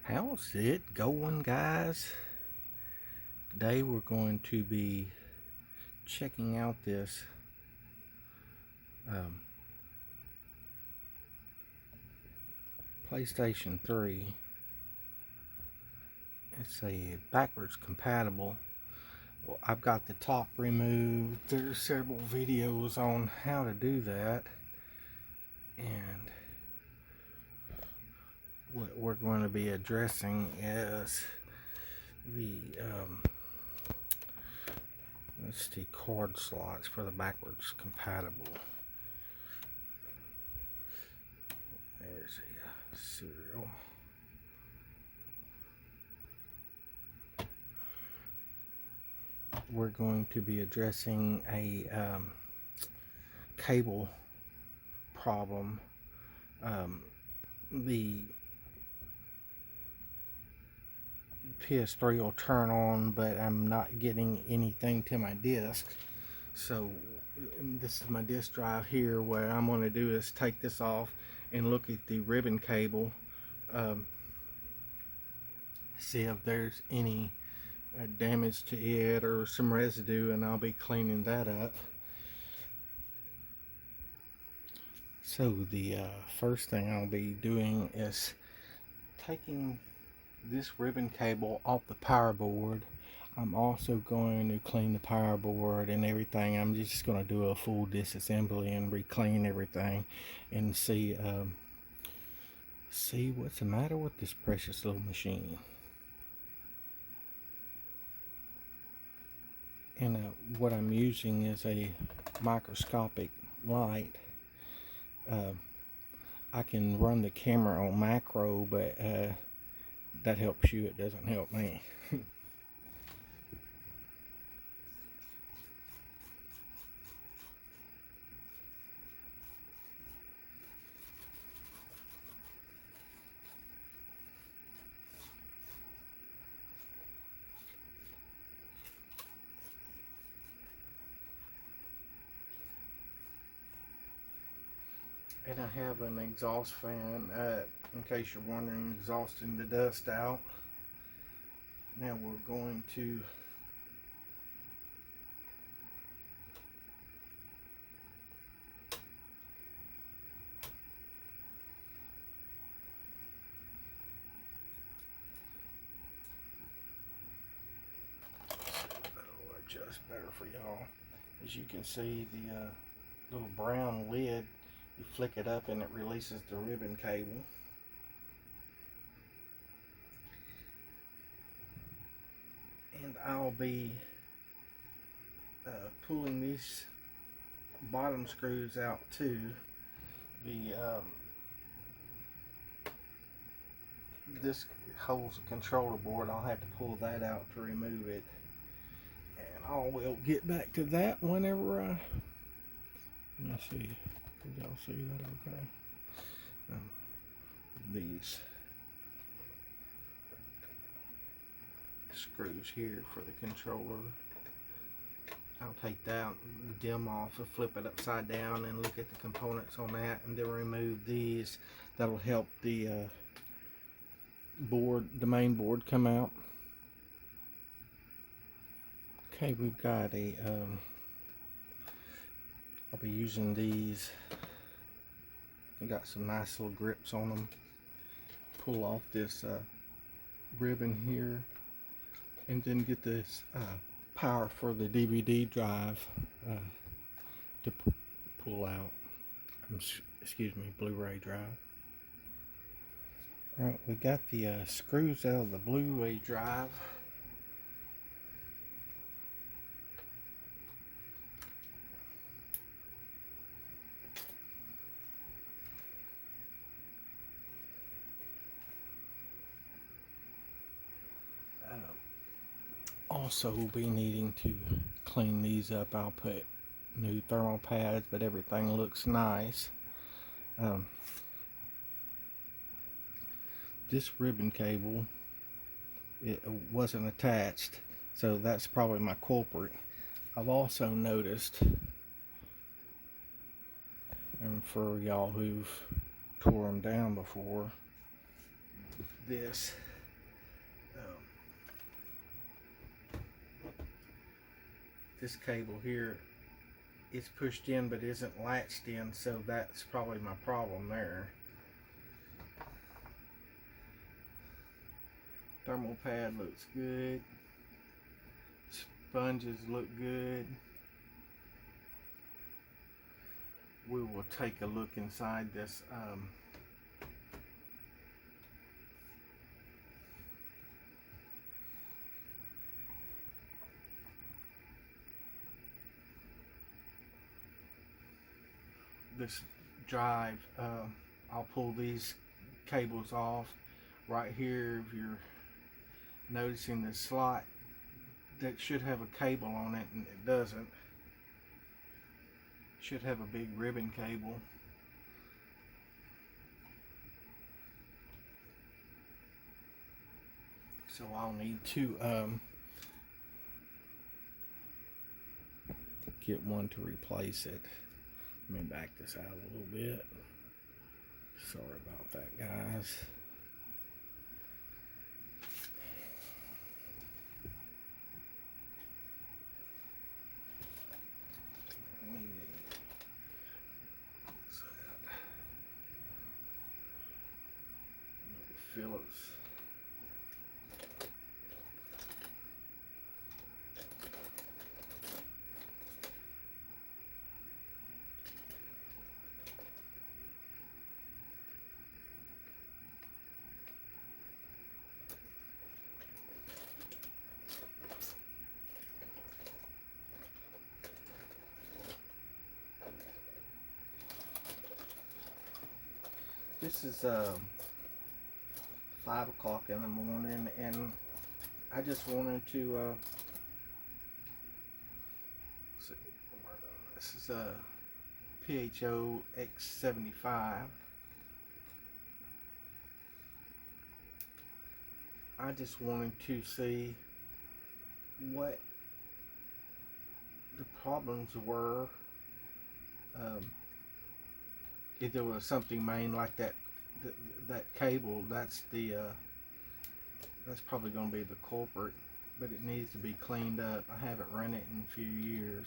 How's it going, guys? Today we're going to be checking out this PlayStation 3. It's a backwards compatible. Well, I've got the top removed. There's several videos on how to do that, and what we're going to be addressing is the let's see, card slots for the backwards compatible. There's a serial. We're going to be addressing a cable problem. The PS3 will turn on, but I'm not getting anything to my disc. So this is my disk drive here. What I'm going to do is take this off and look at the ribbon cable, see if there's any damage to it or some residue, and I'll be cleaning that up. So the first thing I'll be doing is taking this ribbon cable off the power board. I'm also going to clean the power board and everything. I'm just going to do a full disassembly and re-clean everything and see what's the matter with this precious little machine. And what I'm using is a microscopic light. I can run the camera on macro, but that helps you, it doesn't help me. And I have an exhaust fan, in case you're wondering, exhausting the dust out. Now we're going to that'll adjust better for y'all. As you can see, the little brown lid, you flick it up and it releases the ribbon cable. And I'll be pulling these bottom screws out too. The this holds the controller board. I'll have to pull that out to remove it, and I will get back to that whenever I. Let's see. Did y'all see that? Okay. These screws here for the controller. I'll take that dim off and flip it upside down and look at the components on that, and then remove these. That'll help the board, the main board, come out. Okay, we've got a I'll be using these. I got some nice little grips on them. Pull off this ribbon here, and then get this power for the DVD drive to pull out. Excuse me, Blu-ray drive. Alright, we got the screws out of the Blu-ray drive. Also, we'll be needing to clean these up. I'll put new thermal pads, but everything looks nice. This ribbon cable, it wasn't attached, so that's probably my culprit. I've also noticed, and for y'all who've tore them down before, this this cable here is pushed in but isn't latched in, so that's probably my problem there. Thermal pad looks good. Sponges look good. We will take a look inside this this drive. I'll pull these cables off. Right here, if you're noticing the slot that should have a cable on it, and it doesn't. It should have a big ribbon cable. So I'll need to get one to replace it. Let me back this out a little bit. Sorry about that, guys. Phillips. This is 5 o'clock in the morning, and I just wanted to see, this is a PHO X75. I just wanted to see what the problems were. If there was something main like that cable, that's probably going to be the culprit, but it needs to be cleaned up. I haven't run it in a few years.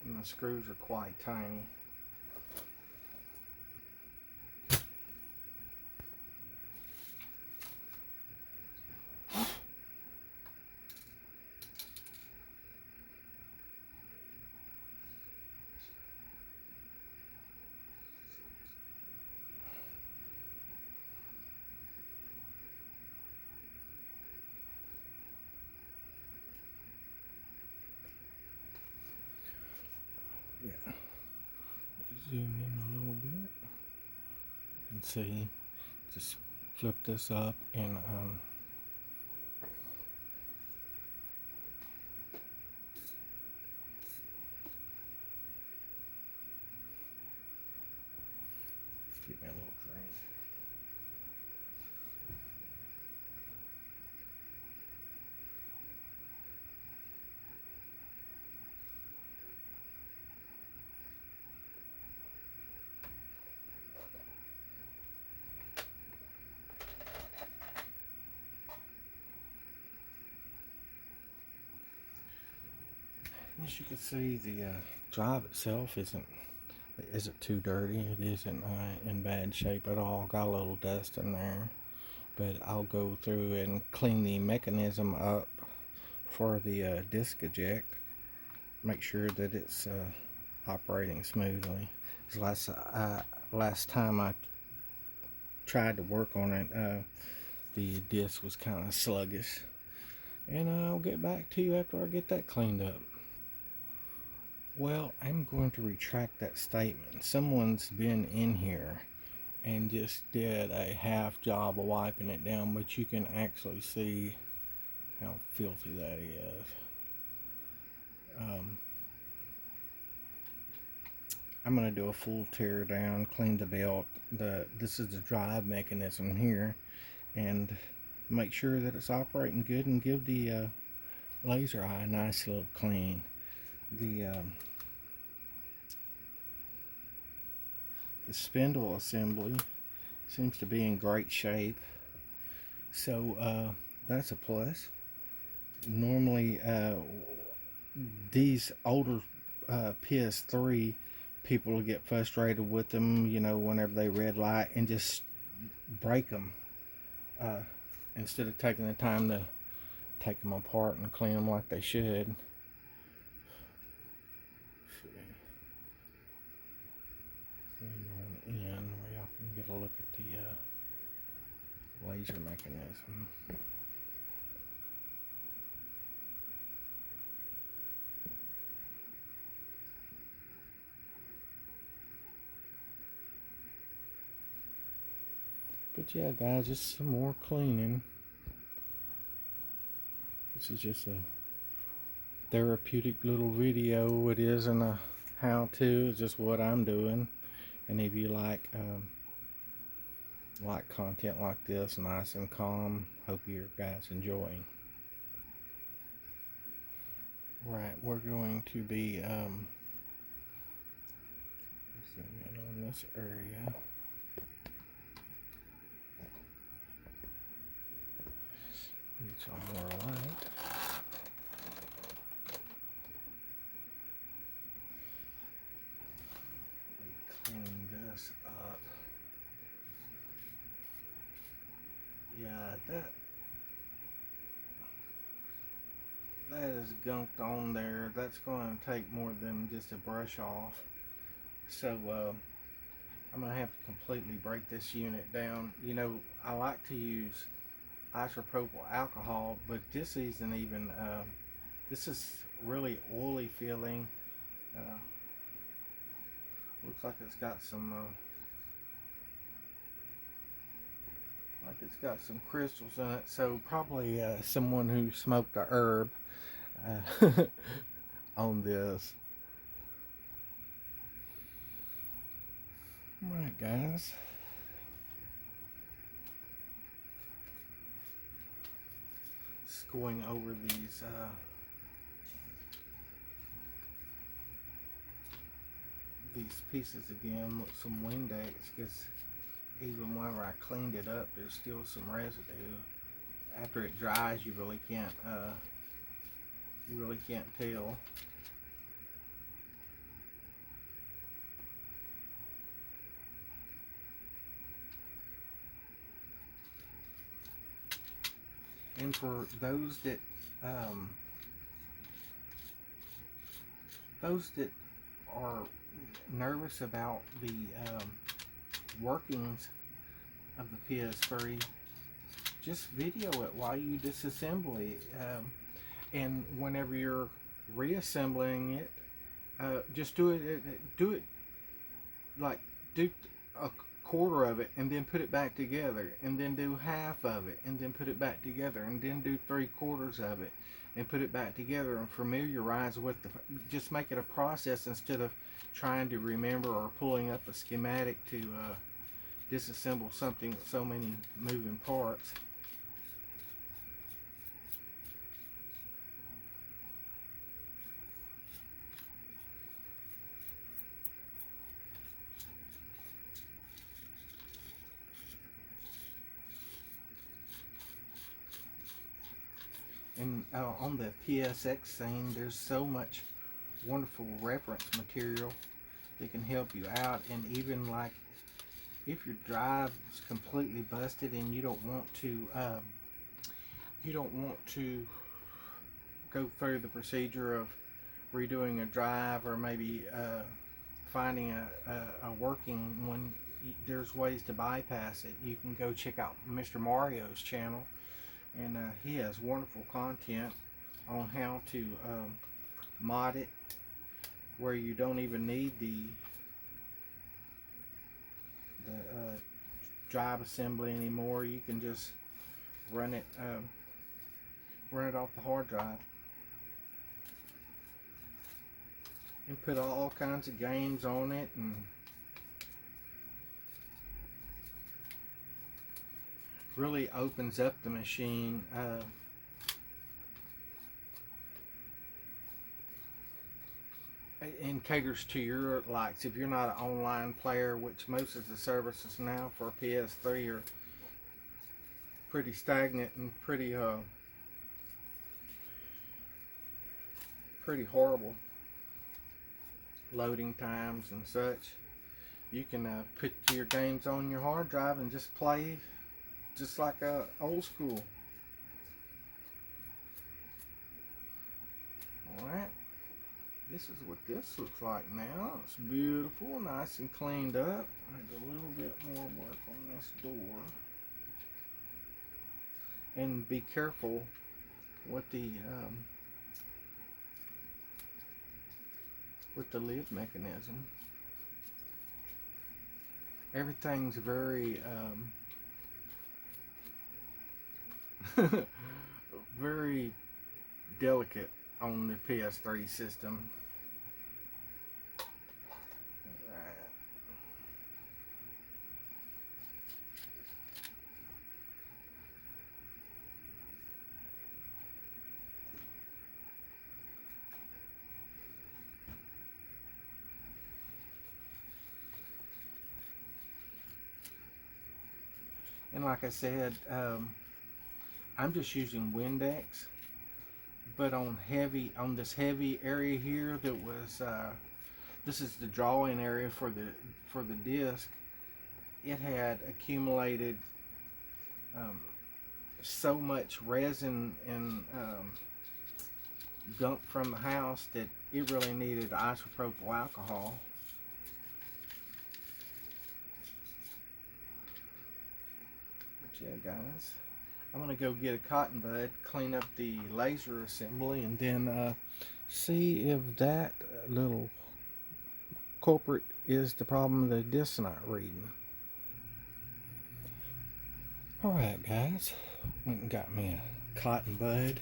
And the screws are quite tiny. Yeah. Zoom in a little bit. You can see, just flip this up and get me a little drink. As you can see, the drive itself isn't too dirty. It isn't in bad shape at all. Got a little dust in there, but I'll go through and clean the mechanism up for the disc eject. Make sure that it's operating smoothly. Last time I tried to work on it, the disc was kind of sluggish, and I'll get back to you after I get that cleaned up. Well, I'm going to retract that statement. Someone's been in here and just did a half job of wiping it down, but you can actually see how filthy that is. I'm going to do a full tear down, clean the belt. This is the drive mechanism here, and make sure that it's operating good, and give the laser eye a nice little clean. The spindle assembly seems to be in great shape, so that's a plus. Normally these older PS3 people will get frustrated with them, you know, whenever they red light, and just break them instead of taking the time to take them apart and clean them like they should. On in where y'all can get a look at the laser mechanism. But yeah, guys, just some more cleaning. This is just a therapeutic little video. It isn't a how-to. It's just what I'm doing. And if you like content like this, nice and calm, hope you guys enjoying. Right, we're going to be zoom in on this area. Need some more light. Clean this up. Yeah, that is gunked on there. That's going to take more than just a brush off. So I'm going to have to completely break this unit down. You know, I like to use isopropyl alcohol, but this isn't even, this is really oily feeling. Looks like it's got some crystals in it, so probably someone who smoked a herb on this. Alright, guys. Just going over these pieces again with some Windex, because even whenever I cleaned it up, there's still some residue. After it dries, you really can't tell. And for those that are nervous about the workings of the PS3, just video it while you disassemble it, and whenever you're reassembling it, just do it like do a quarter of it and then put it back together, and then do half of it and then put it back together, and then do 3/4 of it and put it back together, and familiarize with just make it a process instead of trying to remember or pulling up a schematic to disassemble something with so many moving parts. And on the PSX thing, there's so much wonderful reference material that can help you out. And even like if your drive is completely busted and you don't want to go through the procedure of redoing a drive, or maybe finding a working one, there's ways to bypass it. You can go check out Mr. Mario's channel, and he has wonderful content on how to mod it where you don't even need the drive assembly anymore. You can just run it off the hard drive and put all kinds of games on it, really opens up the machine. And caters to your likes. If you're not an online player, which most of the services now for PS3 are pretty stagnant and pretty horrible loading times and such, you can put your games on your hard drive and just play just like old school. Alright, this is what this looks like now. It's beautiful, nice and cleaned up. I need a little bit more work on this door. And be careful with the lid mechanism. Everything's very very delicate on the PS3 system. And like I said, I'm just using Windex, but on this heavy area here that was this is the drawing area for the disc. It had accumulated so much resin and gunk from the house that it really needed isopropyl alcohol. But yeah, guys, I'm gonna go get a cotton bud, clean up the laser assembly, and then see if that little culprit is the problem the disc's not reading. Alright guys, went and got me a cotton bud.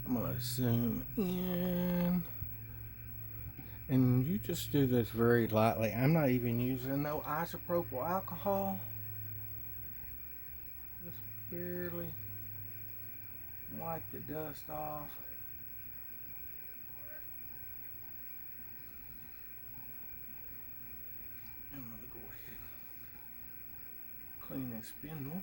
I'm gonna zoom in, and you just do this very lightly. I'm not even using no isopropyl alcohol. Just barely wipe the dust off. I'm gonna go ahead and clean that spindle.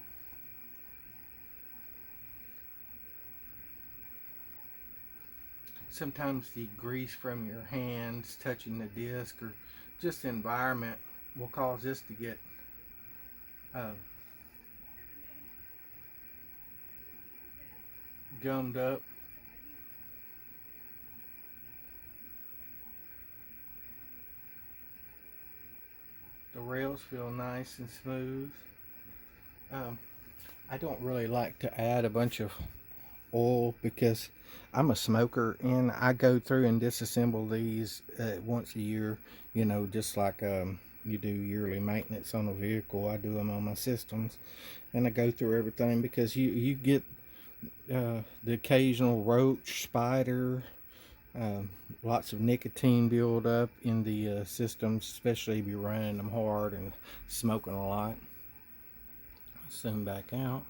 Sometimes the grease from your hands touching the disc or just the environment will cause this to get gummed up. The rails feel nice and smooth. I don't really like to add a bunch of oil because I'm a smoker and I go through and disassemble these once a year, you know, just like you do yearly maintenance on a vehicle. I do them on my systems, and I go through everything because you get the occasional roach, spider, lots of nicotine build up in the systems, especially if you're running them hard and smoking a lot. Zoom back out.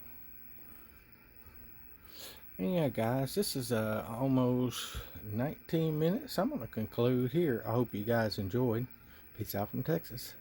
And yeah, guys, this is almost 19 minutes. I'm going to conclude here. I hope you guys enjoyed. Peace out from Texas.